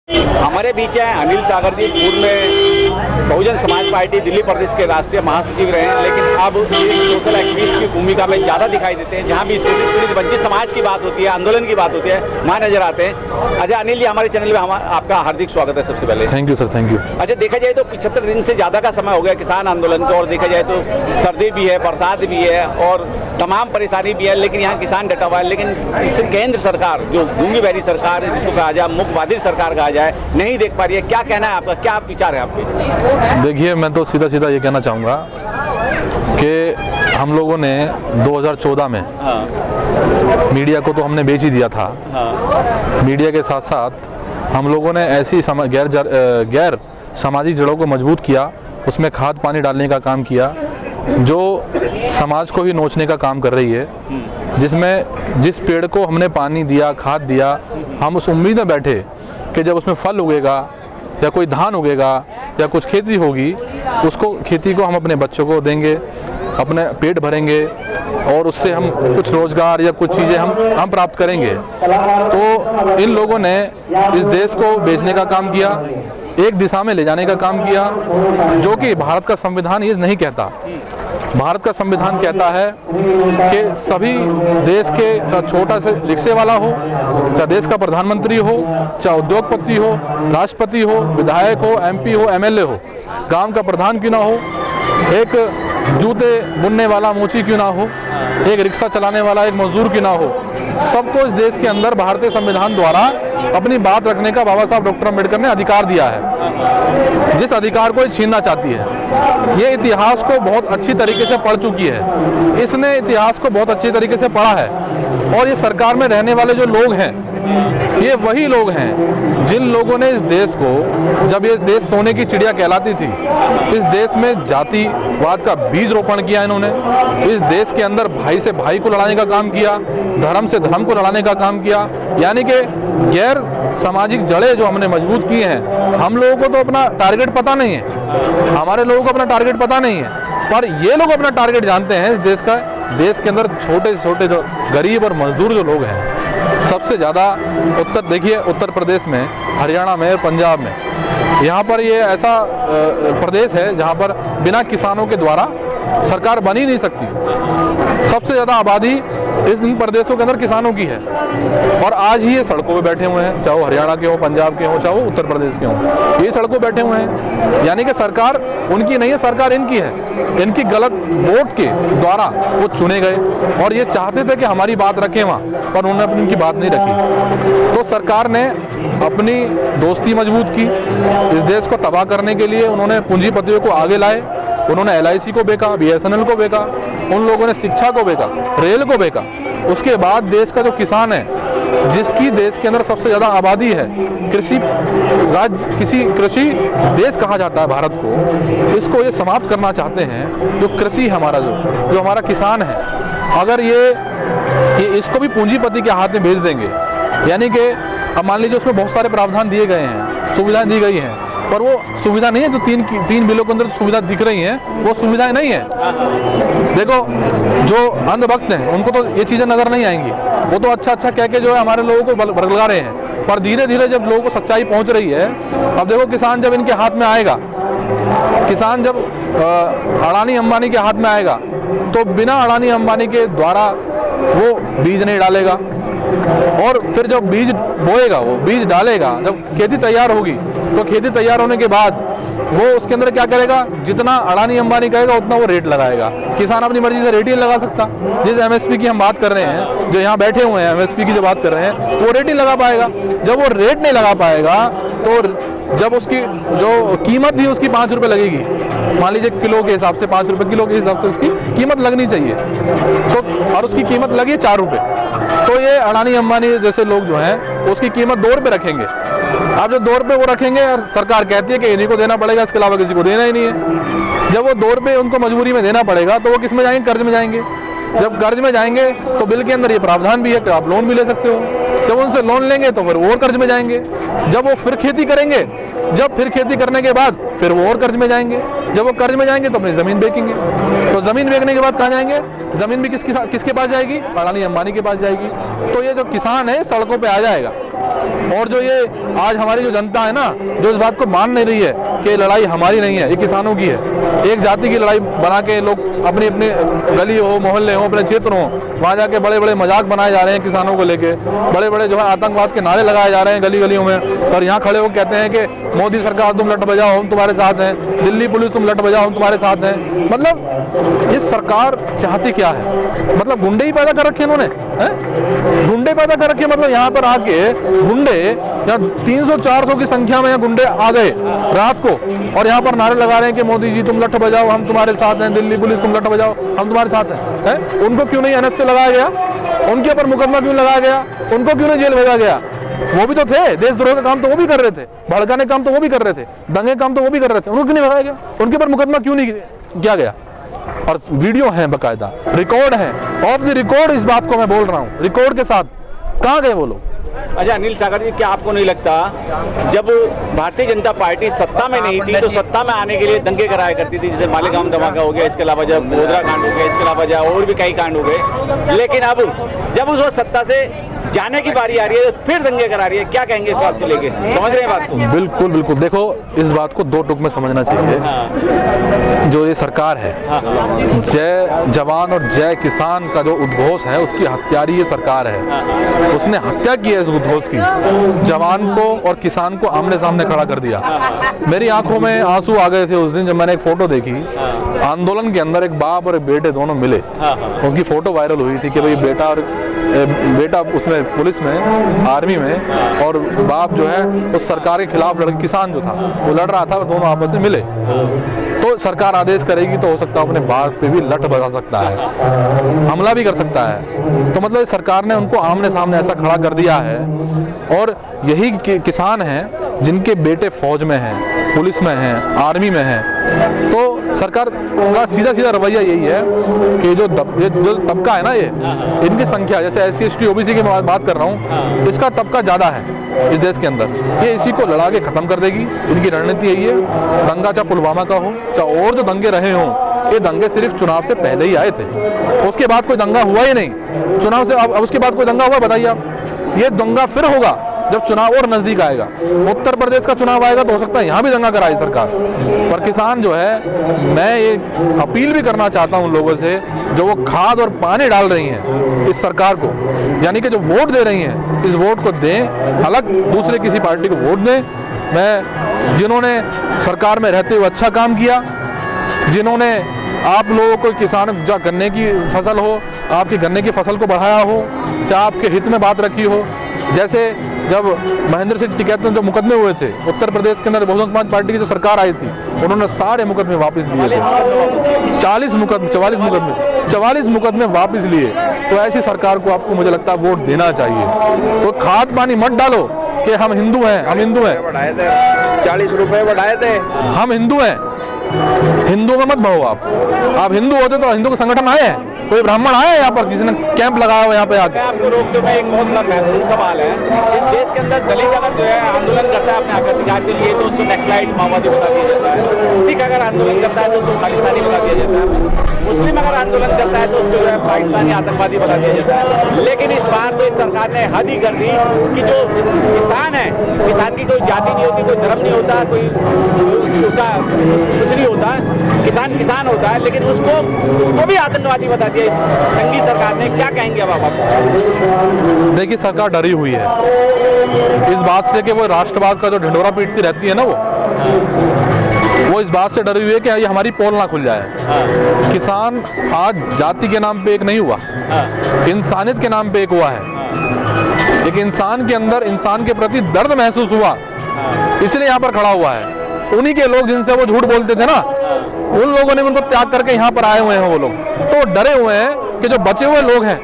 हमारे बीच हैं अनिल सागर जी, पूर्व में बहुजन समाज पार्टी दिल्ली प्रदेश के राष्ट्रीय महासचिव रहे हैं, लेकिन अब एक सोशल एक्टिविस्ट की भूमिका में ज़्यादा दिखाई देते हैं। जहां भी शोषित पीड़ित वंचित समाज की बात होती है, आंदोलन की बात होती है, वहाँ नजर आते हैं। अच्छा अनिल जी, हमारे चैनल में आपका हार्दिक स्वागत है सबसे पहले। Thank you sir, thank you. अच्छा, देखा जाए तो 75 दिन से ज़्यादा का समय हो गया किसान आंदोलन को, और देखा जाए तो सर्दी भी है, बरसात भी है और तमाम परेशानी भी है, लेकिन यहाँ किसान डटा हुआ है। लेकिन इस केंद्र सरकार, जो गूंगी बहरी सरकार है, जिसको कहा जाए मुख बधिर सरकार कहा जाए, नहीं देख पा रही है। क्या कहना है आपका, क्या विचार है आपके? देखिए, मैं तो सीधा सीधा ये कहना चाहूँगा कि हम लोगों ने 2014 में मीडिया को तो हमने बेच ही दिया था। मीडिया के साथ साथ हम लोगों ने ऐसी गैर सामाजिक जड़ों को मजबूत किया, उसमें खाद पानी डालने का काम किया जो समाज को ही नोचने का काम कर रही है, जिसमें जिस पेड़ को हमने पानी दिया, खाद दिया, हम उस उम्मीद में बैठे कि जब उसमें फल उगेगा या कोई धान उगेगा या कुछ खेती होगी, उसको खेती को हम अपने बच्चों को देंगे, अपने पेट भरेंगे और उससे हम कुछ रोजगार या कुछ चीज़ें हम प्राप्त करेंगे। तो इन लोगों ने इस देश को बेचने का काम किया, एक दिशा में ले जाने का काम किया, जो कि भारत का संविधान ये नहीं कहता। भारत का संविधान कहता है कि सभी देश के, चाहे छोटा से रिक्शे वाला हो, चाहे देश का प्रधानमंत्री हो, चाहे उद्योगपति हो, राष्ट्रपति हो, विधायक हो, एमपी हो, एमएलए हो, गांव का प्रधान क्यों ना हो, एक जूते बुनने वाला मोची क्यों ना हो, एक रिक्शा चलाने वाला एक मजदूर क्यों ना हो, सबको इस देश के अंदर भारतीय संविधान द्वारा अपनी बात रखने का बाबा साहब डॉक्टर अम्बेडकर ने अधिकार दिया है, जिस अधिकार को ये छीनना चाहती है। ये इतिहास को बहुत अच्छी तरीके से पढ़ चुकी है, इसने इतिहास को बहुत अच्छी तरीके से पढ़ा है। और ये सरकार में रहने वाले जो लोग हैं, ये वही लोग हैं जिन लोगों ने इस देश को, जब ये देश सोने की चिड़िया कहलाती थी, इस देश में जातिवाद का बीज रोपण किया इन्होंने। इस देश के अंदर भाई से भाई को लड़ाने का काम किया, धर्म से धर्म को लड़ाने का काम किया, यानी कि गैर सामाजिक जड़ें जो हमने मजबूत की हैं। हम लोगों को तो अपना टारगेट पता नहीं है, हमारे लोगों को अपना टारगेट पता नहीं है, पर ये लोग अपना टारगेट जानते हैं। इस देश का, देश के अंदर छोटे से छोटे जो गरीब और मजदूर जो लोग हैं, सबसे ज़्यादा देखिए उत्तर प्रदेश में, हरियाणा में और पंजाब में, यहाँ पर ये ऐसा प्रदेश है जहाँ पर बिना किसानों के द्वारा सरकार बन ही नहीं सकती। सबसे ज़्यादा आबादी इन प्रदेशों के अंदर किसानों की है, और आज ही ये सड़कों पे बैठे हुए हैं, चाहे वो हरियाणा के हो, पंजाब के हो, चाहे वो उत्तर प्रदेश के हो, ये सड़कों बैठे हुए हैं। यानी कि सरकार उनकी नहीं है, सरकार इनकी है। इनकी गलत वोट के द्वारा वो चुने गए और ये चाहते थे कि हमारी बात रखें वहाँ, पर उन्होंने अपनी उनकी बात नहीं रखी। तो सरकार ने अपनी दोस्ती मजबूत की, इस देश को तबाह करने के लिए उन्होंने पूंजीपतियों को आगे लाए, उन्होंने LIC को बेचा, BSNL को बेचा, उन लोगों ने शिक्षा को बेचा, रेल को बेचा। उसके बाद देश का जो किसान है, जिसकी देश के अंदर सबसे ज़्यादा आबादी है, कृषि देश कहा जाता है भारत को, इसको ये समाप्त करना चाहते हैं। जो कृषि हमारा जो हमारा किसान है, अगर ये इसको भी पूंजीपति के हाथ में भेज देंगे, यानी कि अब मान लीजिए उसमें बहुत सारे प्रावधान दिए गए हैं, सुविधाएं दी गई हैं, पर वो सुविधा नहीं है जो तीन बिलों के अंदर सुविधा दिख रही हैं, वो सुविधाएं नहीं है। देखो, जो अंधभक्त हैं उनको तो ये चीज़ें नज़र नहीं आएंगी, वो तो अच्छा कह के जो है हमारे लोगों को बरगला रहे हैं, पर धीरे धीरे जब लोगों को सच्चाई पहुंच रही है, अब देखो किसान जब इनके हाथ में आएगा, किसान जब अडानी अंबानी के हाथ में आएगा, तो बिना अडानी अंबानी के द्वारा वो बीज नहीं डालेगा, और फिर जब बीज बोएगा, वो बीज डालेगा, जब खेती तैयार होगी, तो खेती तैयार होने के बाद वो उसके अंदर क्या करेगा, जितना अडानी अंबानी कहेगा उतना वो रेट लगाएगा। किसान अपनी मर्जी से रेट ही लगा सकता। जिस MSP की हम बात कर रहे हैं, जो यहाँ बैठे हुए हैं MSP की जो बात कर रहे हैं, वो रेट नहीं लगा पाएगा। जब वो रेट नहीं लगा पाएगा, तो जब उसकी जो कीमत थी उसकी 5 रुपये लगेगी, मान लीजिए किलो के हिसाब से 5 रुपये किलो के हिसाब से उसकी कीमत लगनी चाहिए, तो और उसकी कीमत लगी 4 रुपये, तो ये अडानी अंबानी जैसे लोग जो हैं उसकी कीमत 2 रुपये रखेंगे। अब जो 2 रुपये वो रखेंगे और सरकार कहती है कि इन्हीं को देना पड़ेगा, इसके अलावा किसी को देना ही नहीं है। जब वो 2 रुपये उनको मजबूरी में देना पड़ेगा, तो वो किस में जाएंगे, कर्ज में जाएंगे। जब कर्ज में जाएंगे तो बिल के अंदर ये प्रावधान भी है कि आप लोन भी ले सकते हो। जब उनसे लोन लेंगे तो फिर वो और कर्ज में जाएंगे। जब वो फिर खेती करेंगे, जब फिर खेती करने के बाद फिर वो और कर्ज में जाएंगे। जब वो कर्ज में जाएंगे तो अपनी ज़मीन बेचेंगे। तो ज़मीन बेचने के बाद कहाँ जाएंगे? ज़मीन भी किसके पास जाएगी? अडानी अंबानी के पास जाएगी। तो ये जो किसान है सड़कों पे आ जाएगा। और जो ये आज हमारी जो जनता है ना, जो इस बात को मान नहीं रही है कि लड़ाई हमारी नहीं है, ये किसानों की है। एक जाति की लड़ाई बना के लोग अपने अपने गली हो, मोहल्ले हो, अपने क्षेत्र हो, वहाँ जाके बड़े बड़े मजाक बनाए जा रहे हैं किसानों को लेके, बड़े बड़े जो है आतंकवाद के नारे लगाए जा रहे हैं गली गलियों में। और यहाँ खड़े हो कहते हैं कि मोदी सरकार तुम लट बजाओ हम तुम्हारे साथ हैं, दिल्ली पुलिस तुम लट बजाओ हम तुम्हारे साथ हैं। मतलब ये सरकार चाहती क्या है? मतलब गुंडे ही पैदा कर रखे इन्होंने, गुंडे पैदा कर रखे। मतलब यहाँ पर आके गुंडे, यहाँ 300-400 की संख्या में गुंडे आ गए रात को और यहाँ पर नारे लगा रहे हैं कि मोदी जी तुम लठ बजाओ हम तुम्हारे साथ हैं, दिल्ली पुलिस तुम लठ बजाओ हम तुम्हारे साथ हैं। उनको क्यों नहीं NS से लगाया गया? उनके ऊपर मुकदमा क्यों लगाया गया? उनको क्यों नहीं जेल भेजा गया? वो भी तो थे, देशद्रोह का काम तो वो भी कर रहे थे, भड़काने काम तो वो भी कर रहे थे, दंगे काम तो वो भी कर रहे थे, उनको क्यों नहीं भगाया गया? उनके ऊपर मुकदमा क्यों नहीं किया गया? और वीडियो है, बकायदा रिकॉर्ड है, ऑफ द रिकॉर्ड इस बात को मैं बोल रहा हूँ, रिकॉर्ड के साथ। कहाँ गए वो लोग? अच्छा अनिल सागर जी, क्या आपको नहीं लगता जब भारतीय जनता पार्टी सत्ता में नहीं थी तो सत्ता में आने के लिए दंगे कराया करती थी, जैसे मालेगांव धमाका हो गया, इसके अलावा जब गोधरा कांड हो गया, इसके अलावा जब और भी कई कांड हो गए, लेकिन अब जब उस सत्ता से जाने की बारी आ रही है तो फिर दंगे करा रही है, क्या कहेंगे इस बात को लेके? समझ रहे हैं बात को? बिल्कुल बिल्कुल। देखो इस बात को दो टुक में समझना चाहिए। जो ये सरकार है, जय जवान और जय किसान का जो उद्घोष है उसकी हत्यारी ये सरकार है। उसने हत्या की है इस उद्घोष की, जवान को और किसान को आमने सामने खड़ा कर दिया। मेरी आंखों में आंसू आ गए थे उस दिन जब मैंने एक फोटो देखी, आंदोलन के अंदर एक बाप और एक बेटे दोनों मिले, उनकी फोटो वायरल हुई थी कि भाई बेटा उसमें पुलिस में, आर्मी में, और बाप जो है उस सरकार के खिलाफ किसान जो था वो लड़ रहा था और दोनों आपस में मिले। तो सरकार आदेश करेगी तो हो सकता है अपने बाप पे भी लठ बजा सकता है, हमला भी कर सकता है। तो मतलब सरकार ने उनको आमने सामने ऐसा खड़ा कर दिया है। और यही किसान हैं जिनके बेटे फौज में हैं, पुलिस में हैं, आर्मी में हैं। तो सरकार का सीधा सीधा रवैया यही है कि जो तबका है ना, ये इनकी संख्या, जैसे SC ST OBC की बात कर रहा हूँ, इसका तबका ज़्यादा है इस देश के अंदर, ये इसी को लड़ा के ख़त्म कर देगी। इनकी रणनीति यही है। दंगा चाहे पुलवामा का हो, चाहे और जो दंगे रहे हों, ये दंगे सिर्फ चुनाव से पहले ही आए थे, उसके बाद कोई दंगा हुआ ही नहीं। चुनाव से अब उसके बाद कोई दंगा हुआ बताइए आप? ये दंगा फिर होगा जब चुनाव और नजदीक आएगा। उत्तर प्रदेश का चुनाव आएगा तो हो सकता है यहाँ भी दंगा कराए सरकार। पर किसान जो है, मैं ये अपील भी करना चाहता हूँ लोगों से, जो वो खाद और पानी डाल रही हैं इस सरकार को, यानी कि जो वोट दे रही हैं, इस वोट को दें, अलग दूसरे किसी पार्टी को वोट दें। मैं जिन्होंने सरकार में रहते हुए अच्छा काम किया, जिन्होंने आप लोगों को किसान जो गन्ने की फसल हो, आपकी गन्ने की फसल को बढ़ाया हो, चाहे आपके हित में बात रखी हो, जैसे जब महेंद्र सिंह टिकैत जो मुकदमे हुए थे उत्तर प्रदेश के अंदर, बहुजन समाज पार्टी की जो सरकार आई थी, उन्होंने सारे मुकदमे वापस लिए थे। 44 मुकदमे वापस लिए। तो ऐसी सरकार को आपको, मुझे लगता है, वोट देना चाहिए। तो खाद पानी मत डालो कि हम हिंदू हैं, हम हिंदू हैं। बढ़ाए थे 40 रुपए बढ़ाए थे। हम हिंदू हैं, हिंदू में मत भाओ आप हिंदू होते तो हिंदू के संगठन आए हैं, कोई ब्राह्मण आए यहाँ पर, किसी ने कैंप लगाया हुआ यहाँ पे आके? आपको रोकते हुए एक बहुत बड़ा महत्वपूर्ण सवाल है। इस देश के अंदर दलित अगर जो है आंदोलन करता है अपने हक अधिकार के लिए तो उसको नक्सलाइट माओवादी बता दिया जाता है। सिख अगर आंदोलन करता है तो उसको खालिस्तानी बता दिया जाता है। मुस्लिम अगर आंदोलन करता है तो उसको जो है पाकिस्तानी आतंकवादी बता दिया जाता है। लेकिन इस बार तो इस सरकार ने हद ही कर दी कि जो किसान है, किसान की कोई जाति नहीं होती, कोई धर्म नहीं होता, कोई उसका कुछ नहीं होता, किसान होता है, लेकिन उसको भी आतंकवादी बता दिया इस संघी सरकार ने। क्या कहेंगे अब आप? देखिए, सरकार डरी हुई है इस बात से कि वो राष्ट्रवाद का जो ढिंढोरा पीटती रहती है ना, वो इस बात से डरी हुई है कि ये हमारी पोल ना खुल जाए। किसान आज जाति के नाम पे एक नहीं हुआ, इंसानियत के नाम पे एक हुआ है। एक इंसान के अंदर इंसान के प्रति दर्द महसूस हुआ, इसलिए यहाँ पर खड़ा हुआ है। उन्हीं के लोग जिनसे वो झूठ बोलते थे ना, उन लोगों ने उनको त्याग करके यहाँ पर आए हुए हैं। वो लोग तो डरे हुए हैं कि जो बचे हुए लोग हैं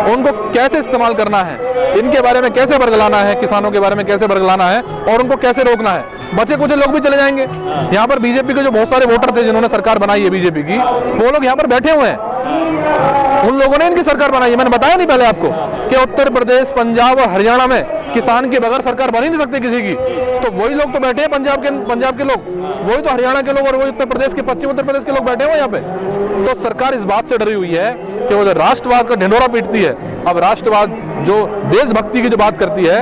उनको कैसे इस्तेमाल करना है, इनके बारे में कैसे बरगलाना है, किसानों के बारे में कैसे बरगलाना है और उनको कैसे रोकना है। बचे कुछ लोग भी चले जाएंगे। यहाँ पर बीजेपी के जो बहुत सारे वोटर थे जिन्होंने सरकार बनाई है बीजेपी की, वो लोग यहाँ पर बैठे हुए हैं। उन लोगों ने इनकी सरकार बनाई है। मैंने बताया नहीं पहले आपको कि उत्तर प्रदेश, पंजाब और हरियाणा में किसान के बगैर सरकार बन ही नहीं सकती किसी की। तो वही लोग तो बैठे हैं पंजाब के लोग, वही तो हरियाणा के लोग और वही उत्तर प्रदेश के, पश्चिम उत्तर प्रदेश के लोग बैठे हुए यहाँ पे। तो सरकार इस बात से डरी हुई है कि वो जो राष्ट्रवाद का ढिंढोरा पीटती है, अब राष्ट्रवाद जो देशभक्ति की जो बात करती है,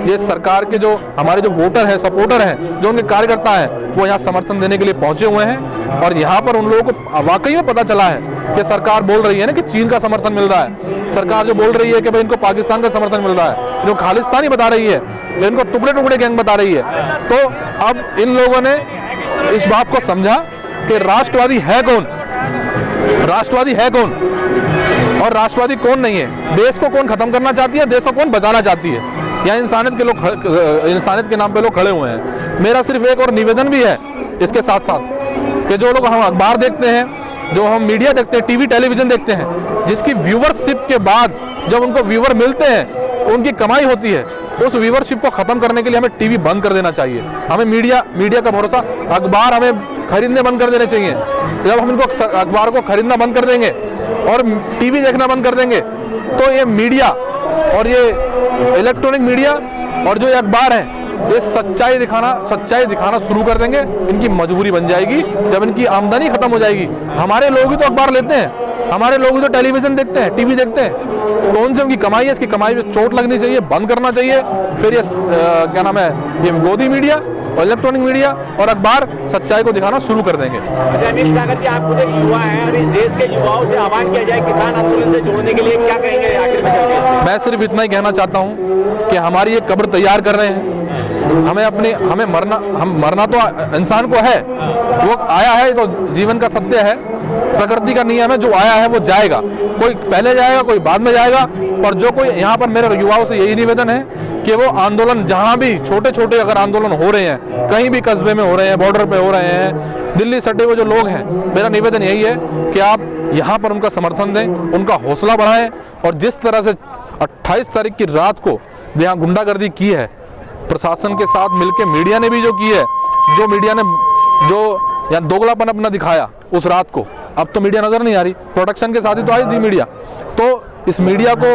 ये सरकार के जो हमारे जो वोटर हैं, सपोर्टर हैं, जो उनके कार्यकर्ता हैं, वो यहाँ समर्थन देने के लिए पहुंचे हुए हैं। और यहाँ पर उन लोगों को वाकई में पता चला है कि सरकार बोल रही है ना कि चीन का समर्थन मिल रहा है, सरकार जो बोल रही है कि भाई इनको पाकिस्तान का समर्थन मिल रहा है, जो खालिस्तानी बता रही है, इनको टुकड़े टुकड़े गैंग बता रही है। तो अब इन लोगों ने इस बात को समझा कि राष्ट्रवादी है कौन, राष्ट्रवादी है कौन और राष्ट्रवादी कौन नहीं है, देश को कौन खत्म करना चाहती है, देश को कौन बचाना चाहती है, या इंसानियत के लोग, इंसानियत के नाम पे लोग खड़े हुए हैं। मेरा सिर्फ एक और निवेदन भी है इसके साथ साथ कि जो लोग हम अखबार देखते हैं, जो हम मीडिया देखते हैं, टीवी टेलीविजन देखते हैं, जिसकी व्यूवरशिप के बाद जब उनको व्यूवर मिलते हैं, उनकी कमाई होती है, उस व्यूवरशिप को खत्म करने के लिए हमें टीवी बंद कर देना चाहिए। हमें मीडिया का भरोसा, अखबार हमें खरीदने बंद कर देने चाहिए। जब हम इनको अखबार को खरीदना बंद कर देंगे और टीवी देखना बंद कर देंगे, तो ये मीडिया और ये इलेक्ट्रॉनिक मीडिया और जो ये अखबार है, ये सच्चाई दिखाना शुरू कर देंगे। इनकी मजबूरी बन जाएगी जब इनकी आमदनी खत्म हो जाएगी। हमारे लोग ही तो अखबार लेते हैं, हमारे लोग ही तो टेलीविजन देखते हैं, टीवी देखते हैं। कौन से उनकी कमाई है, इसकी कमाई पे चोट लगनी चाहिए, बंद करना चाहिए। फिर ये क्या नाम है, ये मोदी मीडिया और इलेक्ट्रॉनिक मीडिया और अखबार सच्चाई को दिखाना शुरू कर देंगे। अनिल सागर जी, आप खुद एक युवा हैं और इस देश के युवाओं से आह्वान किया जाए किसान आंदोलन से जोड़ने के लिए, क्या कहेंगे आखिर में? मैं सिर्फ इतना ही कहना चाहता हूँ कि हमारी ये कब्र तैयार कर रहे हैं। हमें मरना तो इंसान को है, वो आया है, तो जीवन का सत्य है, प्रकृति का नियम है, जो आया है वो जाएगा, कोई पहले जाएगा कोई बाद में जाएगा। पर जो कोई यहाँ पर मेरे युवाओं से यही निवेदन है कि वो आंदोलन जहाँ भी छोटे छोटे अगर आंदोलन हो रहे हैं, कहीं भी कस्बे में हो रहे हैं, बॉर्डर पे हो रहे हैं, दिल्ली सटे हुए जो लोग हैं, मेरा निवेदन यही है कि आप यहाँ पर उनका समर्थन दें, उनका हौसला बढ़ाएं। और जिस तरह से 28 तारीख की रात को यहाँ गुंडागर्दी की है, प्रशासन के साथ मिलकर मीडिया ने भी जो की है, जो मीडिया ने जो यहाँ दोगलापन अपना दिखाया उस रात को, अब तो मीडिया नजर नहीं आ रही, प्रोटेक्शन के साथ ही तो आई थी मीडिया। तो इस मीडिया को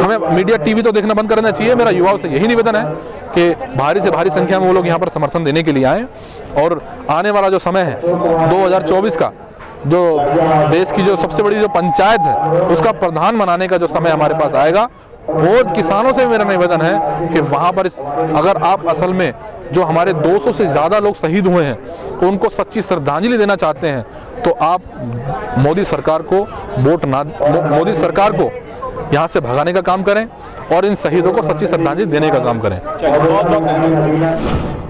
हमें मीडिया टीवी तो देखना बंद करना चाहिए। मेरा युवाओं से यही निवेदन है कि भारी से भारी संख्या में वो लोग यहाँ पर समर्थन देने के लिए आए। और आने वाला जो समय है 2024 का, जो देश की जो सबसे बड़ी जो पंचायत है, उसका प्रधान बनाने का जो समय हमारे पास आएगा, वो किसानों से मेरा निवेदन है कि वहाँ पर अगर आप असल में जो हमारे 200 से ज़्यादा लोग शहीद हुए हैं, उनको सच्ची श्रद्धांजलि देना चाहते हैं, तो आप मोदी सरकार को मोदी सरकार को यहाँ से भगाने का काम करें और इन शहीदों को सच्ची श्रद्धांजलि देने का काम करें। बहुत बहुत धन्यवाद।